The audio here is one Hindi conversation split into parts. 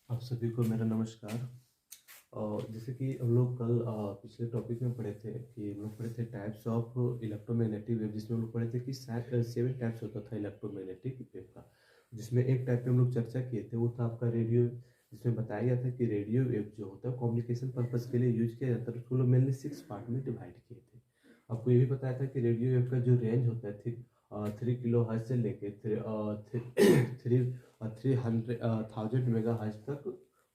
आप सभी को मेरा नमस्कार। जैसे कि हम लोग कल पिछले टॉपिक में पढ़े थे कि हम लोग पढ़े थे टाइप्स ऑफ इलेक्ट्रोमैग्नेटिक वेव, जिसमें हम लोग पढ़े थे कि 7 टाइप्स होता था इलेक्ट्रोमैग्नेटिक वेव का। जिसमें एक टाइप पे हम लोग चर्चा किए थे, वो था आपका रेडियो, जिसमें बताया गया था कि रेडियो वेव जो होता है कम्युनिकेशन पर्पज़ के लिए यूज किया जाता है। उसको लोग मेनली 6 पार्ट में डिवाइड किए थे। आपको ये भी बताया था कि रेडियो वेव का जो रेंज होता है 3 किलो हर्ट्ज से लेके थ्री 300,000 मेगा हर्ट्ज तक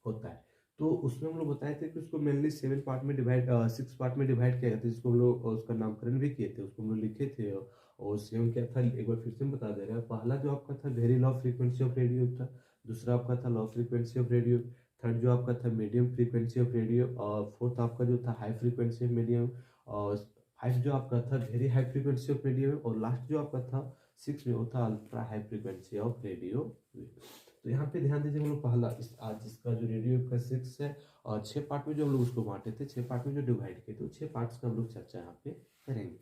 होता है। तो उसमें हम लोग बताए थे कि उसको मेनली 6 पार्ट में डिवाइड किया गया था, जिसको हम लोग उसका नामकरण भी किए थे, उसको हम लोग लिखे थे। और सेवन क्या था, एक बार फिर से बता दे रहे हैं। पहला जो आपका था very low frequency of radio था। दूसरा आपका था low frequency of radio. Third जो आपका था मीडियम फ्रीक्वेंसी ऑफ रेडियो। और फोर्थ आपका जो था हाई फ्रीक्वेंसी ऑफ मीडियम। और फाइव जो आपका था very high frequency of radio. और लास्ट जो आपका था सिक्स में, वो था ultra high frequency of radio. तो यहाँ पे ध्यान दीजिए, हम लोग पहला आज इसका जो रेडियो का सिक्स है, और 6 पार्ट में जो हम लोग उसको बांटे थे, 6 पार्ट में जो डिवाइड किए थे, 6 पार्ट्स का हम लोग चर्चा यहाँ पे करेंगे।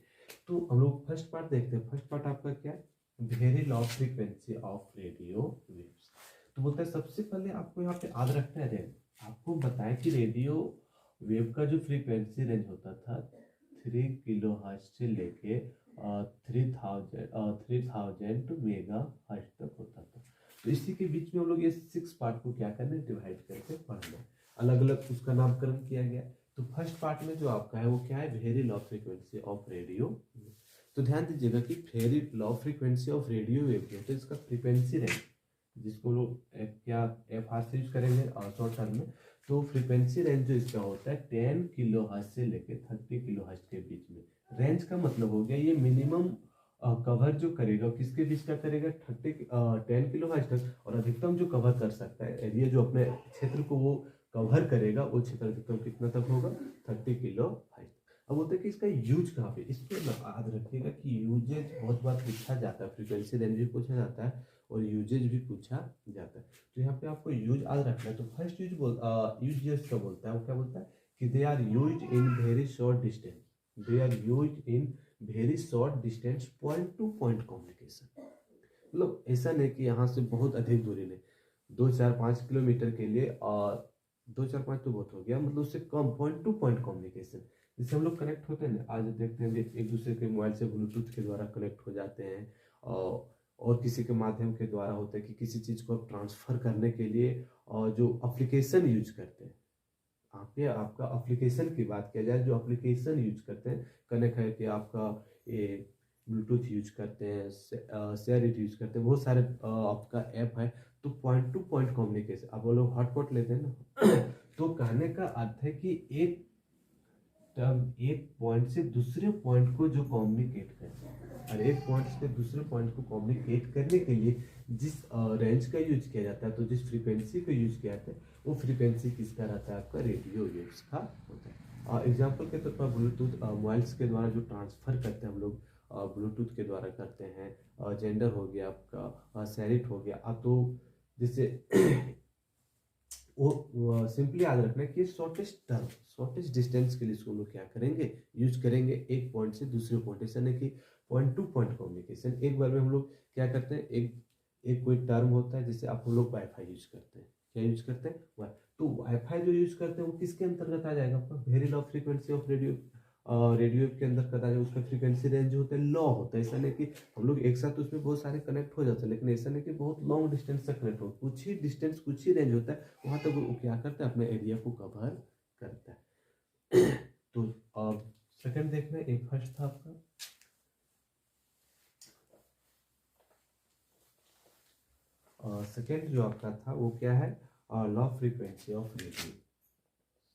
तो हम लोग फर्स्ट पार्ट देखते हैं। फर्स्ट पार्ट आपका क्या है, very low frequency of radio waves. तो बोलते हैं सबसे पहले आपको यहाँ पे याद रखना है रेंज। आपको बताएं कि रेडियो वेव का जो फ्रीक्वेंसी रेंज होता था 3 किलो हर्ट्ज से लेके 3000 मेगा हर्ट्ज तक होता था। तो इसी के बीच में हम लोग ये 6 पार्ट को क्या करना है, डिवाइड करके पढ़ना है। अलग अलग उसका नामकरण किया गया। तो फर्स्ट पार्ट में जो आपका है वो क्या है, very low frequency of radio. तो ध्यान दीजिएगा कि very low frequency of radio wave जो है इसका फ्रीक्वेंसी रेंज, जिसको लोग क्या एफ आर से यूज करेंगे शॉर्ट टर्म में। तो फ्रीक्वेंसी रेंज जो इसका होता है 10 किलो हर्ट्ज से लेके 30 किलो हर्ट्ज के बीच में। रेंज का मतलब हो गया ये मिनिमम कवर जो करेगा किसके बीच का करेगा, 10 किलो हर्ट्ज तक। और अधिकतम जो कवर कर सकता है एरिया, जो अपने क्षेत्र को वो कवर करेगा, वो क्षेत्र अधिकतम कितना तक होगा, 30 किलो हर्ट्ज। अब होता है कि इसका यूज कहाँ पे, इसको याद रखिएगा कि यूजेज बहुत बार पूछा जाता है। फ्रीक्वेंसी रेंज भी पूछा जाता है और यूजेज भी पूछा जाता है। तो यहाँ पे आपको यूज याद रखना है। तो फर्स्ट यूज जो इसका बोलता है वो क्या बोलता है कि they are use in very short distance. They are use in very short distance point to point communication. मतलब ऐसा नहीं कि यहाँ से बहुत अधिक दूरी नहीं, 2 4 5 किलोमीटर के लिए। और 2 4 5 तो बहुत हो गया, मतलब उससे कम पॉइंट टू पॉइंट कम्युनिकेशन, जिससे हम लोग कनेक्ट होते हैं ना। आज देखते हैं एक दूसरे के मोबाइल से ब्लूटूथ के द्वारा कनेक्ट हो जाते हैं। और किसी के माध्यम के द्वारा होता है कि किसी चीज़ को ट्रांसफर करने के लिए और जो एप्लीकेशन यूज करते हैं। आप पे आपका एप्लीकेशन की बात किया जाए, जो एप्लीकेशन यूज करते हैं, कनेक्ट है कि आपका ये ब्लूटूथ यूज करते हैं, शेयर इट यूज करते हैं, बहुत सारे आपका ऐप है। तो पॉइंट टू पॉइंट कम्युनिकेशन, अब वो लोग हॉटस्पॉट लेते हैं ना तो कहने का अर्थ है कि एक टर्म एक पॉइंट से दूसरे पॉइंट को जो कम्युनिकेट करते हैं, और एक पॉइंट से दूसरे पॉइंट को कम्युनिकेट करने के लिए जिस रेंज का यूज किया जाता है, तो जिस फ्रीक्वेंसी का यूज किया जाता है, वो फ्रीक्वेंसी किसका रहता है, आपका रेडियो वेव्स का होता है। एग्जाम्पल के तौर पर ब्लूटूथ मोबाइल्स के द्वारा जो ट्रांसफर करते हैं हम लोग, ब्लूटूथ के द्वारा करते हैं। जेंडर हो गया आपका, सैरिट हो गया। अब तो जैसे वो सिंपली याद रखना है कि शॉर्टेस्ट डिस्टेंस के लिए इसको हम लोग क्या करेंगे, यूज करेंगे एक पॉइंट से दूसरे पॉइंट। ऐसा नहीं कि पॉइंट टू पॉइंट कम्युनिकेशन। एक बार में हम लोग क्या करते हैं, एक एक कोई टर्म होता है, जैसे आप हम लोग वाईफाई यूज करते हैं। क्या यूज करते हैं, तो वाईफाई जो यूज करते हैं वो किसके अंतर्गत आ जाएगा, आपका very low frequency of radio. Radio के अंदर कहा जाए, उसका फ्रीक्वेंसी रेंज होता है लो होता है। ऐसा नहीं कि हम लोग एक साथ उसमें बहुत सारे कनेक्ट हो जाते हैं, लेकिन ऐसा नहीं कि बहुत लॉन्ग डिस्टेंस तक कनेक्ट हो, कुछ ही डिस्टेंस कुछ ही रेंज होता है, वहां तक वो क्या करता है, अपने एरिया को कवर करता है तो सेकंड देखना है, एक फर्स्ट था आपका। सेकंड जो आपका था वो क्या है, low frequency of radio.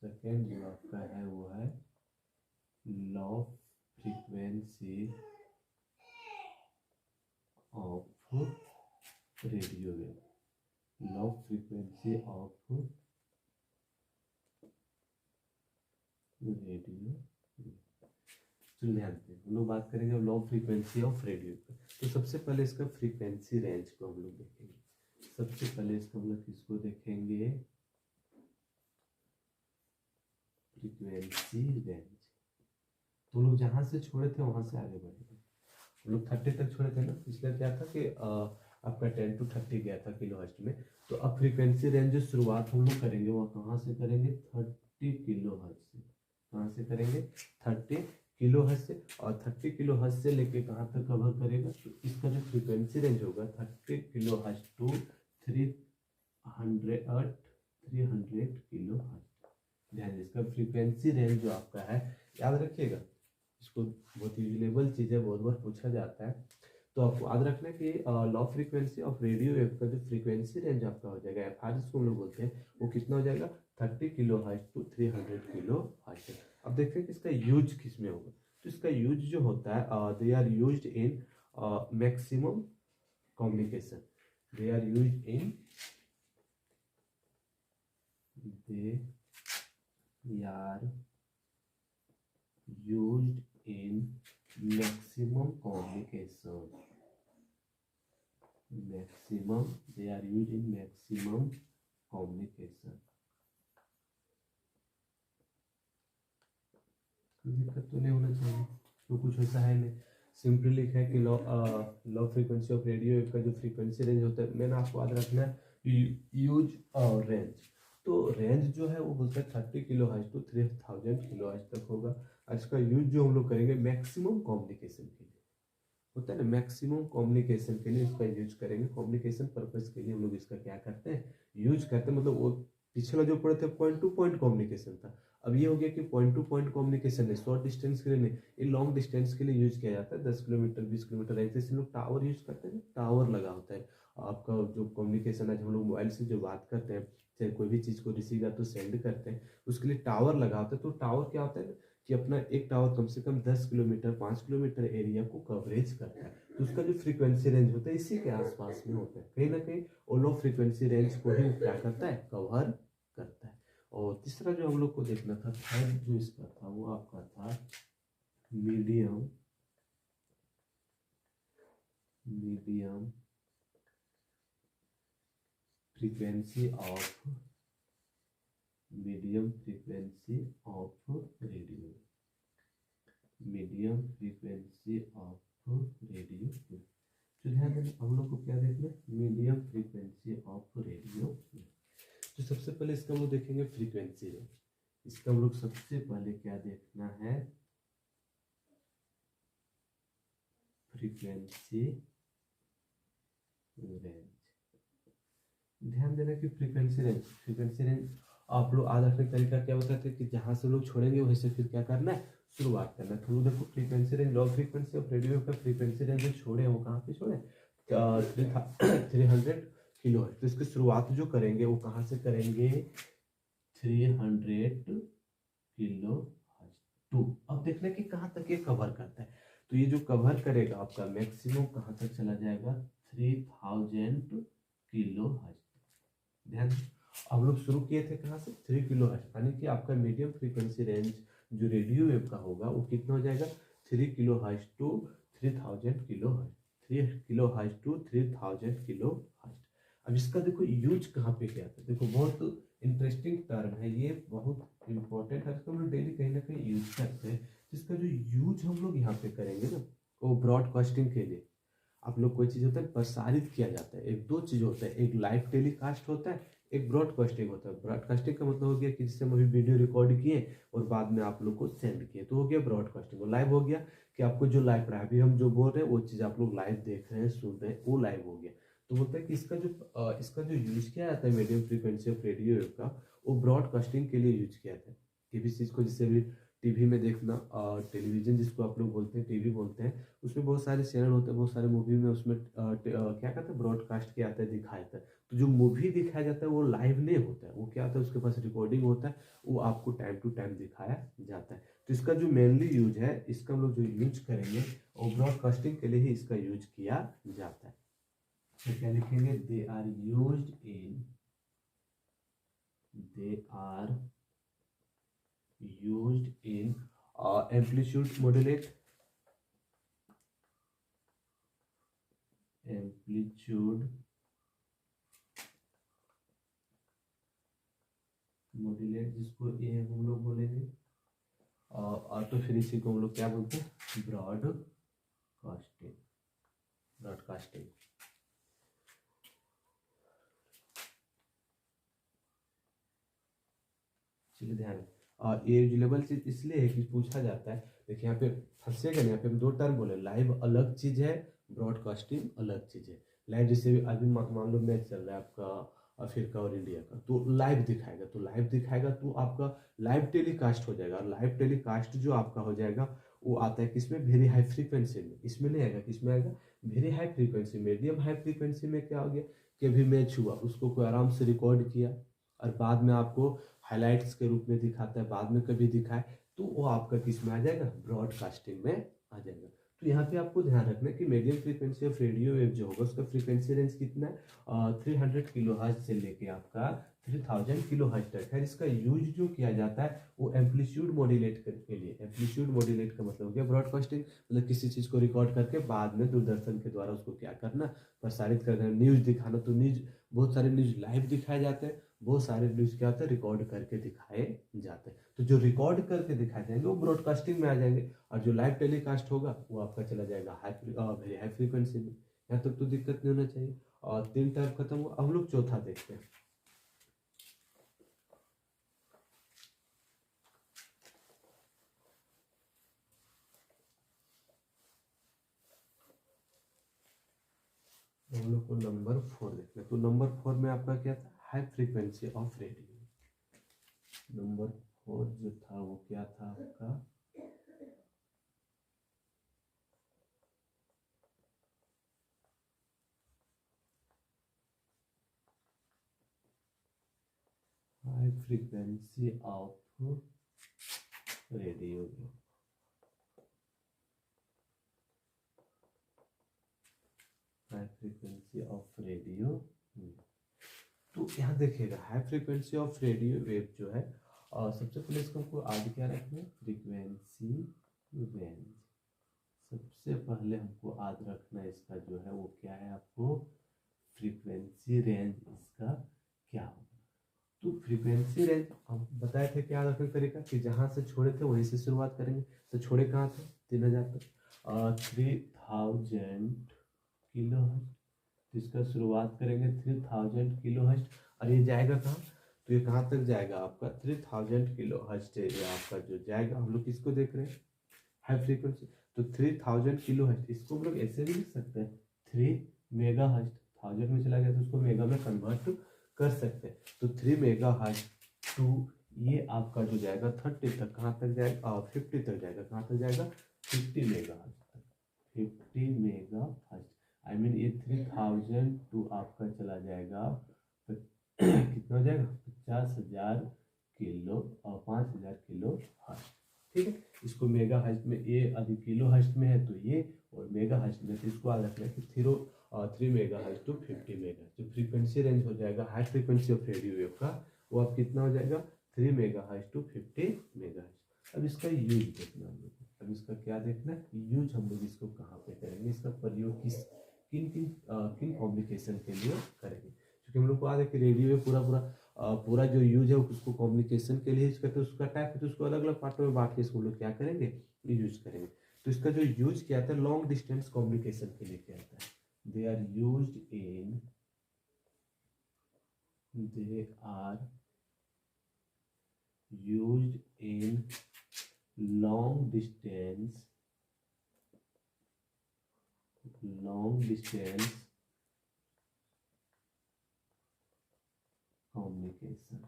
Second जो आपका है वो है low frequency of radio wave. Low frequency of radio. तो ध्यान दें, हम लोग बात करेंगे लो फ्रीक्वेंसी ऑफ रेडियो पर। तो सबसे पहले इसका फ्रीक्वेंसी रेंज को हम लोग देखेंगे। सबसे पहले इसको हम लोग किसको देखेंगे, फ्रीक्वेंसी रेंज। तो लोग जहां से छोड़े थे वहां से आगे बढ़ेंगे। हम लोग 30 तक छोड़े थे ना। पिछले क्या था कि आपका 10 to 30 गया था किलोहर्ट्ज में। तो अब फ्रीक्वेंसी रेंज जो शुरुआत हम लोग करेंगे वो कहाँ से करेंगे, 30 किलोहर्ट्ज से। कहाँ से करेंगे, 30 किलोहर्ट्ज से। और 30 किलोहर्ट्ज से लेके कहाँ तक कवर करेगा, तो इसका जो फ्रीक्वेंसी रेंज होगा 30 किलोहर्ट्ज टू 300 किलोहर्ट्ज। ध्यान, इसका फ्रीक्वेंसी रेंज जो आपका है, याद रखिएगा इसको, बहुत यूजलेबल चीज़ है, बहुत बार पूछा जाता है। तो आपको याद रखना है कि law frequency of radio wave का जो फ्रीक्वेंसी रेंज आपका हो जाएगा एफआर जिसको हम लोग बोलते हैं, वो कितना हो जाएगा, 30 किलोहर्ट्ज टू 300 किलोहर्ट्ज। अब देखते हैं कि इसका यूज किस में होगा। तो इसका यूज जो होता है, they are used in maximum communication. They are used in maximum communication. They are used in maximum communication. दिक्कत तो नहीं होना चाहिए, तो कुछ ऐसा है नहीं। सिंपली लिखा है कि लॉ फ्रीक्वेंसी ऑफ रेडियो का जो फ्रीक्वेंसी रेंज होता है, मैंने आपको याद रखना है यूज और रेंज। तो रेंज जो है वो बोलता है 30 किलोहर्ट्ज टू 3000 किलोहर्ट्ज तक होगा। इसका यूज जो हम लोग करेंगे मैक्सिमम कम्युनिकेशन के लिए होता है ना, मैक्सिमम कम्युनिकेशन के लिए इसका यूज करेंगे। कम्युनिकेशन पर्पस के लिए हम लोग इसका क्या करते हैं, यूज करते हैं। मतलब वो पिछला जो पढ़े थे पॉइंट टू पॉइंट कम्युनिकेशन था, अब ये हो गया कि पॉइंट टू पॉइंट कम्युनिकेशन है, शॉर्ट डिस्टेंस के लिए नहीं, ये लॉन्ग डिस्टेंस के लिए यूज किया जाता है। 10 किलोमीटर 20 किलोमीटर ऐसे लोग टावर यूज करते हैं, टावर लगा होता है आपका जो कम्युनिकेशन है। हम लोग मोबाइल से जो बात करते हैं, चाहे कोई भी चीज़ को रिसीव या तो सेंड करते हैं, उसके लिए टावर लगा होता है। तो टावर क्या होता है कि अपना एक टावर कम से कम 10 किलोमीटर 5 किलोमीटर एरिया को कवरेज करता है। तो उसका जो फ्रीक्वेंसी रेंज होता है इसी के आसपास में होता है, कहीं ना कहीं वो लो फ्रीक्वेंसी रेंज को ही क्या करता है, कवर करता है। और तीसरा जो हम लोग को देखना था, थर्ड जो इसका था वो आपका था medium frequency of radio. Medium frequency of radio. तो ध्यान देना, हम लोग को क्या देखना है, मीडियम फ्रीक्वेंसी ऑफ रेडियो। तो सबसे पहले इसका हम लोग देखेंगे फ्रीक्वेंसी रेंज। इसका हम लोग सबसे पहले क्या देखना है, फ्रीक्वेंसी रेंज। ध्यान देना कि फ्रीक्वेंसी रेंज आप लोग याद रखने का तरीका क्या होता है कि जहां से लोग छोड़ेंगे वहीं से फिर क्या करना है, शुरुआत करना है। तो देखो frequency range, law frequency of radio का फ्रीक्वेंसी रेंज जो छोड़े वो कहाँ पे छोड़े, 300 किलोहर्ट्ज। तो इसकी शुरुआत जो करेंगे वो कहाँ से करेंगे, 300 किलोहर्ट्ज टू। अब देखना कि कहाँ तक ये कवर करता है। तो ये जो कवर करेगा आपका मैक्सिमम कहाँ तक चला जाएगा, 3000 किलोहर्ट्ज। ध्यान, अब लोग शुरू किए थे कहाँ से, 3 किलोहर्ट्ज, यानी कि आपका मीडियम फ्रीक्वेंसी रेंज जो रेडियो वेव का होगा वो कितना हो जाएगा, 3 kilohertz to 3000 kilohertz. 3 kilohertz to 3000 kilohertz. अब इसका देखो यूज कहाँ पे किया था, देखो बहुत इंटरेस्टिंग टर्म है ये, बहुत इंपॉर्टेंट है, इसको हम लोग डेली कहीं ना कहीं यूज करते हैं। जिसका जो यूज हम लोग यहाँ पे करेंगे ना, वो ब्रॉडकास्टिंग के लिए। आप लोग कोई चीज़ होता है प्रसारित किया जाता है, एक दो चीज़ होता है, एक लाइव टेलीकास्ट होता है, एक ब्रॉडकास्टिंग होता है। ब्रॉडकास्टिंग का मतलब हो गया कि जिससे हम अभी वीडियो रिकॉर्ड किए और बाद में आप लोग को सेंड किए, तो हो गया ब्रॉडकास्टिंग। और लाइव हो गया कि आपको जो लाइव रहा है, अभी हम जो बोल रहे हैं वो चीज़ आप लोग लाइव देख रहे हैं, सुन रहे हैं, वो लाइव हो गया। तो बोलता है कि इसका जो यूज किया जाता है मीडियम फ्रीक्वेंसी ऑफ रेडियो का, वो ब्रॉडकास्टिंग के लिए यूज किया जाता है। किसी चीज़ को जैसे अभी टीवी में देखना, टेलीविजन जिसको आप लोग बोलते हैं, टीवी बोलते हैं, उसमें बहुत सारे चैनल होते हैं, बहुत सारे मूवी में उसमें क्या कहते हैं, ब्रॉडकास्ट किया जाता है, दिखाया जाता है। तो जो मूवी दिखाया जाता है वो लाइव नहीं होता है, वो क्या होता है, उसके पास रिकॉर्डिंग होता है, वो आपको टाइम टू टाइम दिखाया जाता है। तो इसका जो मेनली यूज है, इसका हम लोग जो यूज करेंगे वो ब्रॉडकास्टिंग के लिए ही इसका यूज किया जाता है। तो क्या लिखेंगे, they are used in amplitude modulate, जिसको ए हम लोग बोलेंगे, और तो फिर इसी को हम लोग क्या बोलते हैं, ब्रॉडकास्टिंग। चलिए ध्यान है। और ये यूजेबल चीज इसलिए है कि पूछा जाता है, देखिए यहाँ पे फंसेगा नहीं, यहाँ पे हम दो टर्म बोले, लाइव अलग चीज है, ब्रॉडकास्टिंग अलग चीज है। लाइव जैसे अभी मान लो मैच चल रहा है आपका अफ्रीका और इंडिया का, तो लाइव दिखाएगा, तो लाइव दिखाएगा तो आपका लाइव टेलीकास्ट हो जाएगा। और लाइव टेलीकास्ट जो आपका हो जाएगा वो आता है किसमें, वेरी हाई फ्रीक्वेंसी में। इसमें नहीं आएगा, किसमें आएगा, very high frequency. Medium high frequency में क्या हो गया कि अभी मैच हुआ, उसको कोई आराम से रिकॉर्ड किया और बाद में आपको हाइलाइट्स के रूप में दिखाता है, बाद में कभी दिखाए, तो वो आपका किस में आ जाएगा, ब्रॉडकास्टिंग में आ जाएगा। तो यहाँ पे आपको ध्यान रखना है कि medium frequency of radio wave जो होगा उसका फ्रीक्वेंसी रेंज कितना है, 300 किलो हर्ट्ज से लेके आपका 3000 किलो हर्ट्ज तक है। इसका यूज जो किया जाता है वो एम्पलीट्यूड मॉड्यूलेट के लिए। एम्पलीट्यूड मॉड्यूलेट का मतलब हो गया ब्रॉडकास्टिंग, मतलब किसी चीज़ को रिकॉर्ड करके बाद में दूरदर्शन के द्वारा उसको क्या करना, प्रसारित करना, न्यूज दिखाना। तो न्यूज, बहुत सारे न्यूज लाइव दिखाए जाते हैं, बहुत सारे न्यूज क्या होता है, रिकॉर्ड करके दिखाए जाते हैं। तो जो रिकॉर्ड करके दिखाए जाएंगे वो ब्रॉडकास्टिंग में आ जाएंगे, और जो लाइव टेलीकास्ट होगा वो आपका चला जाएगा वेरी हाई फ्रीक्वेंसी में। यहाँ तक तो दिक्कत नहीं होना चाहिए। और 3 टाइप खत्म हुआ, हम लोग चौथा देखते हैं। हम लोग को नंबर 4 देखना है। तो नंबर 4 में आपका क्या था, high frequency of radio. Number 4 जो था वो क्या था आपका, high frequency of radio. High frequency of radio. तो यहाँ देखिएगा high frequency of radio wave जो है, सबसे पहले इसको हमको आगे क्या रखना है, फ्रीक्वेंसी रेंज। सबसे पहले हमको याद रखना है इसका जो है वो क्या है, आपको फ्रीक्वेंसी रेंज इसका क्या होगा। तो फ्रीक्वेंसी रेंज हम बताए थे क्या रखने का तरीका, कि जहाँ से छोड़े थे वहीं से शुरुआत करेंगे। तो छोड़े कहाँ थे, 3000 तक, 3000 किलो हर्ट्ज। तो इसका शुरुआत करेंगे 3000 किलो हर्ट्ज, और ये जाएगा कहाँ, तो ये कहाँ तक जाएगा आपका 3000 किलो हर्ट्ज। ये आपका जो जाएगा, हम लोग किसको देख रहे हैं, हाई फ्रीक्वेंसी। तो 3000 किलो हर्ट्ज, इसको हम लोग ऐसे भी लिख सकते हैं 3 मेगा हर्ट्ज। 1000 में चला गया तो उसको मेगा में कन्वर्ट कर सकते हैं। तो 3 मेगा हर्ट्ज टू ये आपका जो जाएगा 30 तक, कहाँ तक जाएगा, 50 तक जाएगा, कहाँ तक जाएगा, 50 मेगा हर्ट्ज तक, 50 मेगा हर्ट्ज। आई मीन ये 3000 टू आपका चला जाएगा कितना हो जाएगा, 50,000 किलो और 5000 किलो हर्ट्ज। ठीक है, इसको मेगा हर्ट्ज में, ये अभी किलो हर्ट्ज में है तो ये, और मेगा हर्ट्ज में, तो इसको याद रखना है कि 3 मेगा हर्ट्ज टू 50 मेगा। जो फ्रीक्वेंसी रेंज हो जाएगा high frequency of radio wave का, वो अब कितना हो जाएगा, 3 mega hertz to 50 mega hertz. अब इसका यूज देखना हम लोग, अब इसका क्या देखना है, यूज हम लोग इसको कहाँ पे करेंगे, इसका प्रयोग किन कम्युनिकेशन के लिए करेंगे। क्योंकि हम लोग को याद है कि रेडियो में पूरा जो यूज है उसको कम्युनिकेशन के लिए यूज करते हैं। उसका टाइप है तो उसको अलग अलग पार्टों में बांट के इसको लोग क्या करेंगे, यूज करेंगे। तो इसका जो यूज किया था लॉन्ग डिस्टेंस कम्युनिकेशन के लिए किया था। They are used in long distance communication.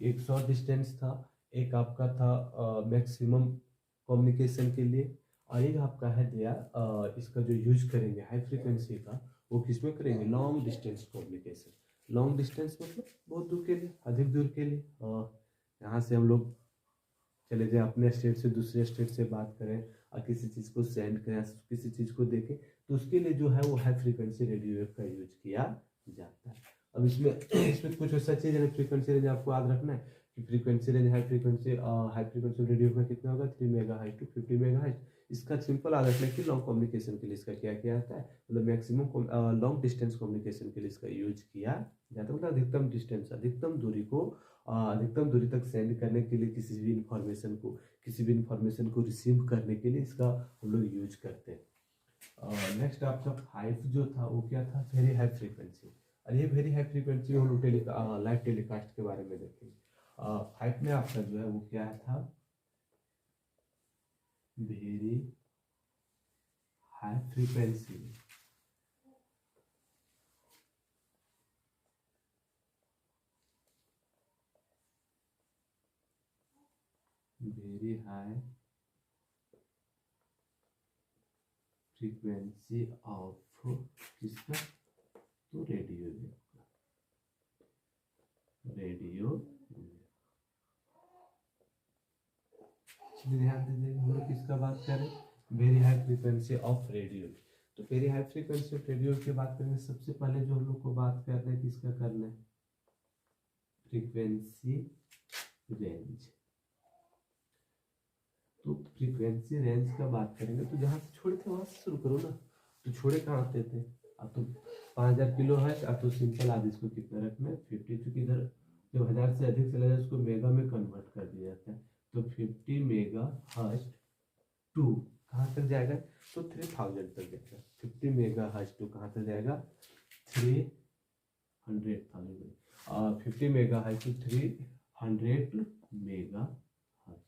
एक शॉर्ट डिस्टेंस था, एक आपका था मैक्सिमम कम्युनिकेशन के लिए, और एक आपका है दिया इसका जो यूज करेंगे हाई फ्रीक्वेंसी का, वो किस में करेंगे, long distance communication. Long distance मतलब बहुत दूर के लिए, अधिक दूर के लिए। यहाँ से हम लोग चले जाए अपने स्टेट से दूसरे स्टेट से बात करें, और किसी चीज़ को सेंड करें, किसी चीज़ को देखें, तो उसके लिए जो है वो हाई फ्रीक्वेंसी रेडियो वेव का यूज किया जाता है। अब इसमें कुछ ऐसा चीज़ है, फ्रीक्वेंसी रेंज आपको याद रखना है कि frequency range high frequency radio का कितना होगा, 3 mega hertz to 50 mega hertz. इसका सिंपल याद रखना है कि लॉन्ग कम्युनिकेशन के लिए इसका क्या किया जाता है, मतलब मैक्सिमम लॉन्ग डिस्टेंस कम्युनिकेशन के लिए इसका यूज किया जाता है। मतलब अधिकतम डिस्टेंस, अधिकतम दूरी तक सेंड करने के लिए, किसी भी इंफॉर्मेशन को रिसीव करने के लिए इसका हम लोग यूज करते हैं। नेक्स्ट आपका 5 जो था वो क्या था, वेरी हाई फ्रीक्वेंसी। और ये वेरी हाई फ्रीक्वेंसी में हम लोग लाइव टेलीकास्ट के बारे में देखेंगे। 5 में आपका जो है वो क्या था, very high frequency, very high frequency of किसका, तो रेडियो वेव का, रेडियो। ध्यान दीजिए हम लोग किसका बात कर रहे हैं, very high frequency of radio. तो very high frequency of radio की बात करेंगे, सबसे पहले जो हम लोग को बात करना है किसका करना है, फ्रीक्वेंसी रेंज। तो फ्रीक्वेंसी रेंज का बात करेंगे तो जहाँ से छोड़े थे वहां से शुरू करो ना। तो छोड़े कहाँ आते थे, अब तो 5000 किलो है, अब तो सिंपल आदि इसको कितना रखना है 50, क्योंकि इधर जब 1000 से अधिक चला जाए उसको मेगा में कन्वर्ट कर दिया जाता है। तो 50 मेगा हर्ट्ज टू कहाँ तक जाएगा, तो 3000 तक जाएगा। 50 मेगा हर्ट्ज टू कहाँ तक जाएगा, 300,000। और 50 mega hertz to 300 mega hertz.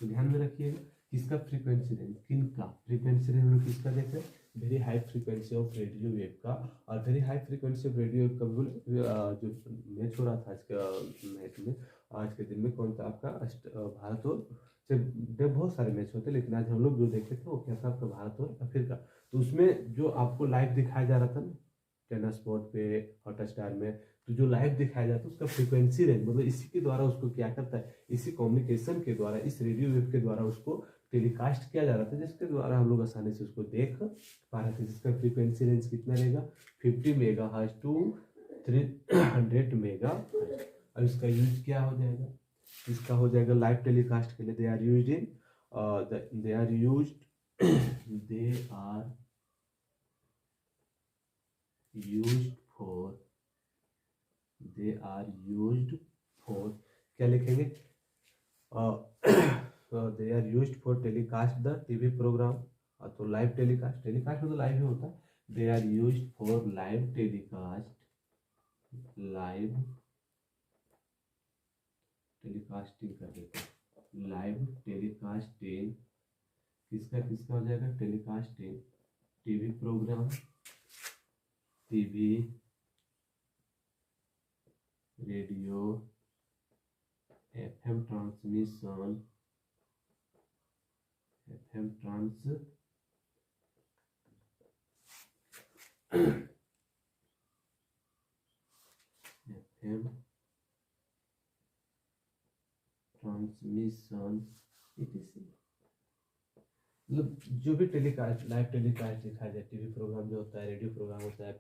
तो ध्यान में रखिएगा किसका फ्रीक्वेंसी रेंज, किन का फ्रीक्वेंसी रेंज हम लोग किसका देख रहे हैं, very high frequency of radio wave का। और very high frequency of radio wave का जो मैच हो रहा था आज का मैच में, आज के दिन में कौन था आपका, भारत और बहुत सारे मैच होते, लेकिन आज हम लोग जो देखे थे वो क्या था आपका, भारत और अफ्रीका। तो उसमें जो आपको लाइव दिखाया जा रहा था ना टेना स्पॉट पे, हॉटस्टार में, तो जो लाइव दिखाया जाता है उसका फ्रीक्वेंसी रेंज, मतलब इसी के द्वारा उसको क्या करता है, इसी कम्युनिकेशन के द्वारा, इस रेडियो वेव के द्वारा उसको टेलीकास्ट किया जा रहा था, जिसके द्वारा हम लोग आसानी से उसको देख पा रहे थे। जिसका फ्रीक्वेंसी रेंज कितना रहेगा, 50 mega hertz to 300 mega hertz. अब इसका यूज क्या हो जाएगा, इसका हो जाएगा लाइव टेलीकास्ट के लिए they are used in they are used for क्या लिखेंगे, they are used for telecast the TV program. तो लाइव टेलीकास्ट, टेलीकास्ट में तो लाइव ही होता है, they are used for live telecast, live telecasting कर देते हैं, लाइव टेलीकास्टिंग किसका किसका हो जाएगा, telecasting TV program, TV radio FM transmission, FM transmission etc। मतलब जो भी टेलीकास्ट, लाइव टेलीकास्ट दिखाया जाए, टीवी प्रोग्राम जो होता है, रेडियो प्रोग्राम होता है,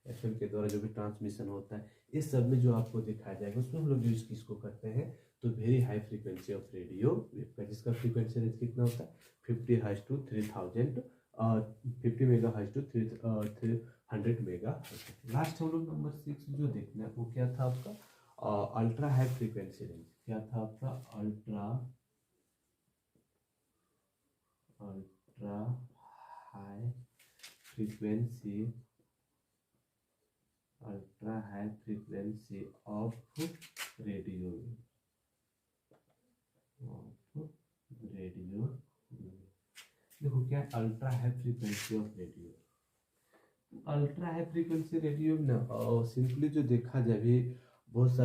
एफएम के द्वारा जो भी ट्रांसमिशन होता है, इस सब में जो आपको दिखाया जाएगा उसमें हम लोग यूज किसको करते हैं, तो very high frequency of radio wave का, जिसका फ्रीक्वेंसी रेंज कितना होता है, 50 hertz to 3000, 50 mega hertz to 300 mega. Last हम लोग नंबर 6 जो देखना है वो क्या था आपका, अल्ट्रा हाई फ्रीक्वेंसी रेंज। क्या था आपका, ultra high frequency, ultra high frequency of radio, देखो क्या ultra high frequency of radio, ultra high frequency radio ना सिंपली जो देखा जाए भी बहुत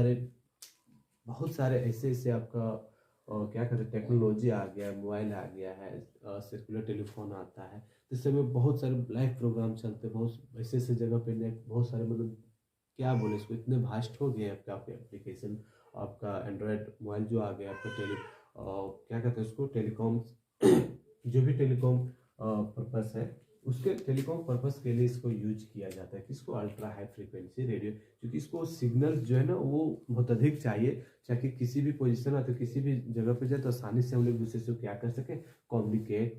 सारे ऐसे ऐसे आपका क्या कहते हैं, टेक्नोलॉजी आ गया है, मोबाइल आ गया है, सर्कुलर टेलीफोन आता है, जिससे में बहुत सारे लाइव प्रोग्राम चलते हैं, बहुत ऐसे ऐसे जगह पे नेट, बहुत सारे मतलब क्या बोले इसको, इतने भास्ट हो गए आपका एप्लीकेशन, आपका एंड्रॉयड मोबाइल जो आ गया आपका क्या कहते हैं उसको, टेलीकॉम जो भी टेलीकॉम पर्पस है, उसके टेलीकॉम पर्पस के लिए इसको यूज किया जाता है, किसको, अल्ट्रा हाई फ्रीक्वेंसी रेडियो, क्योंकि इसको सिग्नल जो है ना वो बहुत अधिक चाहिए, ताकि किसी भी पोजीशन है तो किसी भी जगह पे जाए तो आसानी से हम लोग दूसरे से क्या कर सके, कम्युनिकेट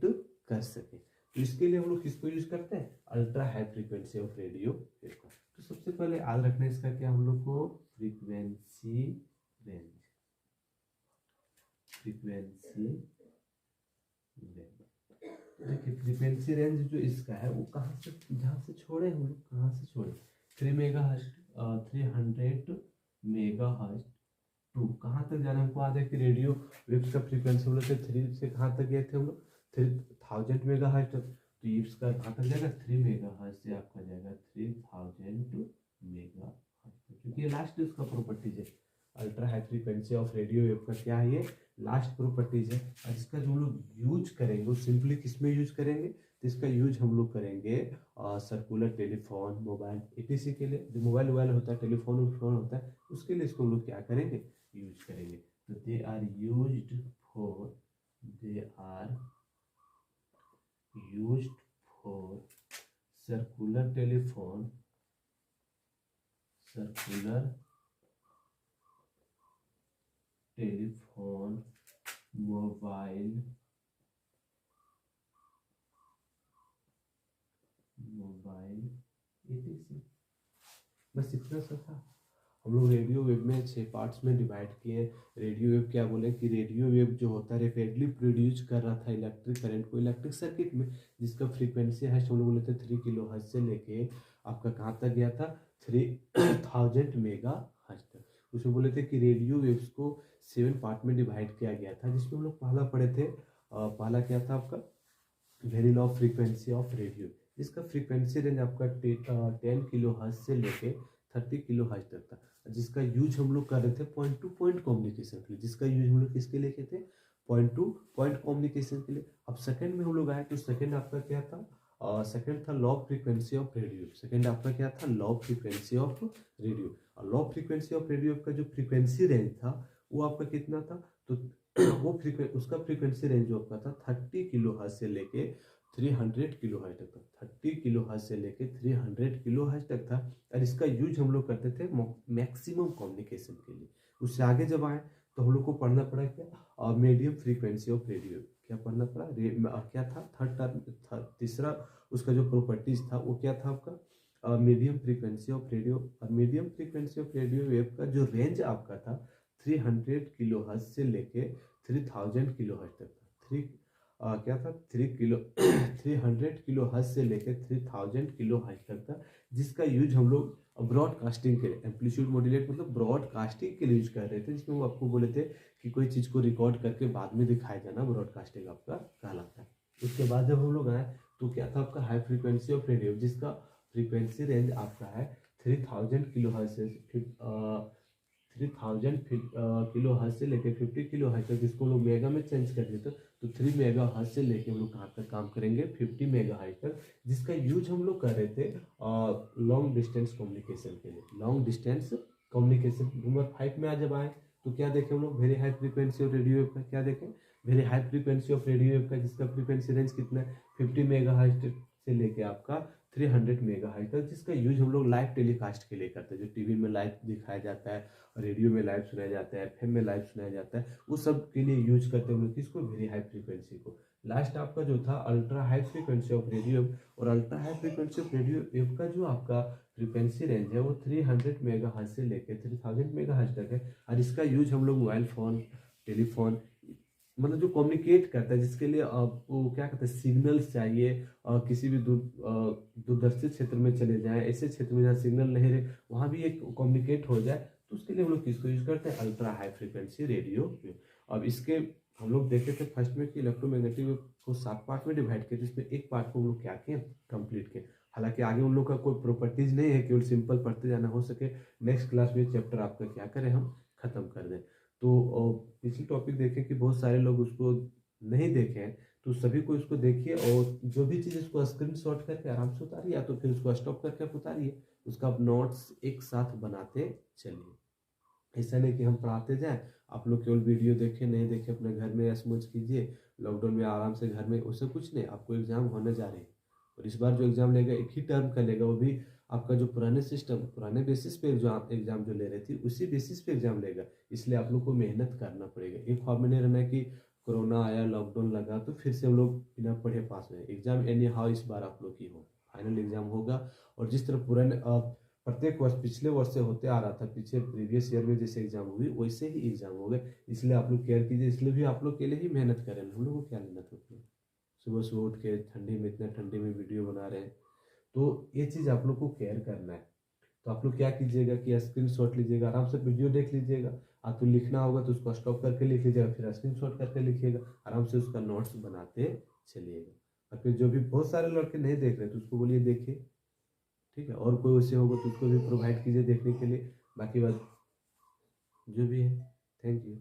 कर सके। तो इसके लिए हम लोग किसको यूज करते हैं, ultra high frequency of radio. तो सबसे पहले याद रखना है इसका क्या हम लोग को, फ्रीक्वेंसी रेंज, फ्रीक्वेंसी रेंज। देखिए फ्रीक्वेंसी रेंज जो इसका है वो कहाँ से, जहाँ से छोड़े हम लोग, कहाँ से छोड़े, 300 मेगा हर्ट्ज टू कहाँ तक जाना हमको आ कि रेडियो वेव्स का फ्रीक्वेंसी हम लोग थे 3 से कहाँ तक गए थे हम लोग 3000 मेगा हर्ट्ज तक। तो ये इसका कहाँ तक जाएगा 3 मेगा हर्ट्ज से आपका जाएगा 3000 मेगा हर्ट्ज, क्योंकि ये लास्ट उसका प्रॉपर्टीज है। Ultra high frequency of radio wave का क्या है, ये लास्ट प्रॉपर्टीज है। और इसका जो हम लोग यूज करेंगे वो सिंपली किस में यूज करेंगे, तो इसका यूज हम लोग करेंगे सर्कुलर टेलीफोन मोबाइल etc के लिए। जो मोबाइल वोबाइल होता है टेलीफोन फोन होता है उसके लिए इसको हम लोग क्या करेंगे यूज करेंगे। तो they are used for circular telephone mobile etc। बस इतना सा था। हम लोग रेडियो वेव में 6 पार्ट्स में डिवाइड किए। रेडियो वेव क्या बोले कि रेडियो वेव जो होता है रैपिडली प्रोड्यूस कर रहा था इलेक्ट्रिक करंट को इलेक्ट्रिक सर्किट में, जिसका फ्रीक्वेंसी है हम लोग बोले थे 3 किलो हर्ट्ज से लेके आपका कहाँ तक गया था 3000 मेगा हर्ट्ज तक। उसमें बोले थे कि रेडियो वेव्स को 7 पार्ट में डिवाइड किया गया था, जिसमें हम लोग पहला पढ़े थे। पहला क्या था आपका very low frequency of radio, जिसका फ्रीक्वेंसी रेंज आपका 10 किलो हर्ट्ज से लेके 30 किलो हर्ट्ज तक था, जिसका यूज हम लोग कर रहे थे पॉइंट टू पॉइंट कम्युनिकेशन के लिए। जिसका यूज हम लोग किसके लिए किए थे, पॉइंट टू पॉइंट कम्युनिकेशन के लिए। अब सेकंड में हम लोग आए तो सेकंड आपका क्या था, सेकंड था low frequency of radio. Second आपका क्या था, लो फ्रीक्वेंसी ऑफ रेडियो। और लो फ्रीक्वेंसी ऑफ रेडियो का जो फ्रीक्वेंसी रेंज था वो आपका कितना था, तो वो उसका फ्रीक्वेंसी रेंज जो आपका था 30 किलो हर्ट्ज से लेके 300 किलो हर्ट्ज तक था। 30 किलो हर्ट्ज से लेके 300 किलो हर्ट्ज तक था। और इसका यूज हम लोग करते थे मैक्सिमम कम्युनिकेशन के लिए। उससे आगे जब आए तो हम लोग को पढ़ना पड़ा क्या, मीडियम फ्रीक्वेंसी ऑफ रेडियो। क्या पढ़ना पड़ा, क्या था थर्ड टर्म, तीसरा उसका जो प्रॉपर्टीज था वो क्या था आपका मीडियम फ्रीक्वेंसी ऑफ रेडियो। और medium frequency of radio wave का जो रेंज आपका था 300 किलो हर्ट्ज से लेके 3000 किलो हर्ट्ज तक था। क्या था 300 किलो हर्ट्ज से लेके 3000 किलो हर्ट्ज तक था, जिसका यूज हम लोग ब्रॉडकास्टिंग के लिए एम्पलीट्यूड मॉड्यूलेट मतलब ब्रॉडकास्टिंग के लिए यूज कर रहे थे। जिसमें वो आपको बोले थे कि कोई चीज़ को रिकॉर्ड करके बाद में दिखाया जाना ब्रॉडकास्टिंग आपका कहलाता है। उसके बाद जब हम लोग आए तो क्या था आपका हाई फ्रीक्वेंसी ऑफ रेडियो, जिसका फ्रीक्वेंसी रेंज आपका है 3000 किलो हर्ट्ज से 3000 किलो हर्ट्ज से लेकर 50 किलो हर्ट्ज तक, जिसको लोग मेगा में चेंज कर देते तो 3 मेगा हर्ट्ज से लेके हम लोग कहाँ तक काम करेंगे 50 मेगा हर्ट्ज तक, जिसका यूज हम लोग कर रहे थे लॉन्ग डिस्टेंस कम्युनिकेशन के लिए। लॉन्ग डिस्टेंस कम्युनिकेशन नंबर 5 में आज जब आए तो क्या देखें हम लोग very high frequency of radio wave का। क्या देखें very high frequency of radio wave का, जिसका फ्रीक्वेंसी रेंज कितना है 50 मेगा हर्ट्ज से लेके आपका 300 मेगा हर्ट्ज तक, जिसका यूज हम लोग लाइव टेलीकास्ट के लिए करते हैं। जो टीवी में लाइव दिखाया जाता है, रेडियो में लाइव सुनाया जाता है, एफएम में लाइव सुनाया जाता है, वो सब के लिए यूज करते हैं हम लोग किसको, वेरी हाई फ्रीक्वेंसी को। लास्ट आपका जो था ultra high frequency of radio, और ultra high frequency of radio wave का जो आपका फ्रीक्वेंसी रेंज है वो 300 मेगा हर्ट्ज से लेकर 3000 मेगा हर्ट्ज तक है। और इसका यूज हम लोग मोबाइल फोन टेलीफोन मतलब जो कम्युनिकेट करता है, जिसके लिए वो क्या कहते हैं सिग्नल्स चाहिए, किसी भी दूरदर्शी क्षेत्र में चले जाएं, ऐसे क्षेत्र में जहाँ सिग्नल नहीं रहे वहाँ भी एक कम्युनिकेट हो जाए, तो उसके लिए हम लोग किसको यूज करते हैं अल्ट्रा हाई फ्रीक्वेंसी रेडियो। अब इसके हम लोग देखे थे फर्स्ट में कि इलेक्ट्रोमैग्नेटिक वेव को 7 पार्ट में डिवाइड किया, जिसमें एक पार्ट को हम लोग क्या किए कंप्लीट किए। हालांकि आगे उन लोग का कोई प्रॉपर्टीज नहीं है, केवल सिंपल पढ़ते जाना, हो सके नेक्स्ट क्लास में चैप्टर आपका क्या करें हम खत्म कर दें। तो पिछले टॉपिक देखें कि बहुत सारे लोग उसको नहीं देखे हैं, तो सभी को इसको देखिए और जो भी चीज़ इसको स्क्रीनशॉट करके आराम से उतारिए, या तो फिर उसको स्टॉप करके आप उतारिए, उसका आप नोट्स एक साथ बनाते चलिए। ऐसा नहीं कि हम पढ़ाते जाएं आप लोग केवल वीडियो देखें नहीं देखें, अपने घर में ऐश मौज कीजिए, लॉकडाउन में आराम से घर में, उससे कुछ नहीं। आपको एग्जाम होने जा रही है और इस बार जो एग्जाम लेगा एक ही टर्म का लेगा, वो भी आपका जो पुराने सिस्टम पुराने बेसिस पे एग्जाम जो ले रही थी उसी बेसिस पे एग्जाम लेगा। इसलिए आप लोग को मेहनत करना पड़ेगा। एक ख्वाब में नहीं रहना कि कोरोना आया लॉकडाउन लगा तो फिर से हम लोग बिना पढ़े पास हुए। एग्जाम एनी हाउ इस बार आप लोग की हो, फाइनल एग्जाम होगा। और जिस तरह पुराने प्रत्येक वर्ष पिछले वर्ष से होते आ रहा था, पीछे प्रीवियस ईयर में जैसे एग्जाम हुई वैसे ही एग्जाम हो गए। इसलिए आप लोग केयर कीजिए, इसलिए भी आप लोग के लिए ही मेहनत करें, हम लोग को क्या लेना था। सुबह सुबह उठ के ठंडी में, इतना ठंडी में वीडियो बना रहे हैं, तो ये चीज़ आप लोग को केयर करना है। तो आप लोग क्या कीजिएगा कि स्क्रीनशॉट लीजिएगा, आराम से वीडियो देख लीजिएगा। आपको लिखना होगा तो उसको स्टॉप करके लिख लीजिएगा, फिर स्क्रीनशॉट करके लिखिएगा, आराम से उसका नोट्स बनाते चलिएगा। और फिर जो भी बहुत सारे लड़के नहीं देख रहे तो उसको बोलिए देखिए, ठीक है। और कोई वैसे होगा तो उसको भी प्रोवाइड कीजिए देखने के लिए। बाकी बात जो भी है, थैंक यू।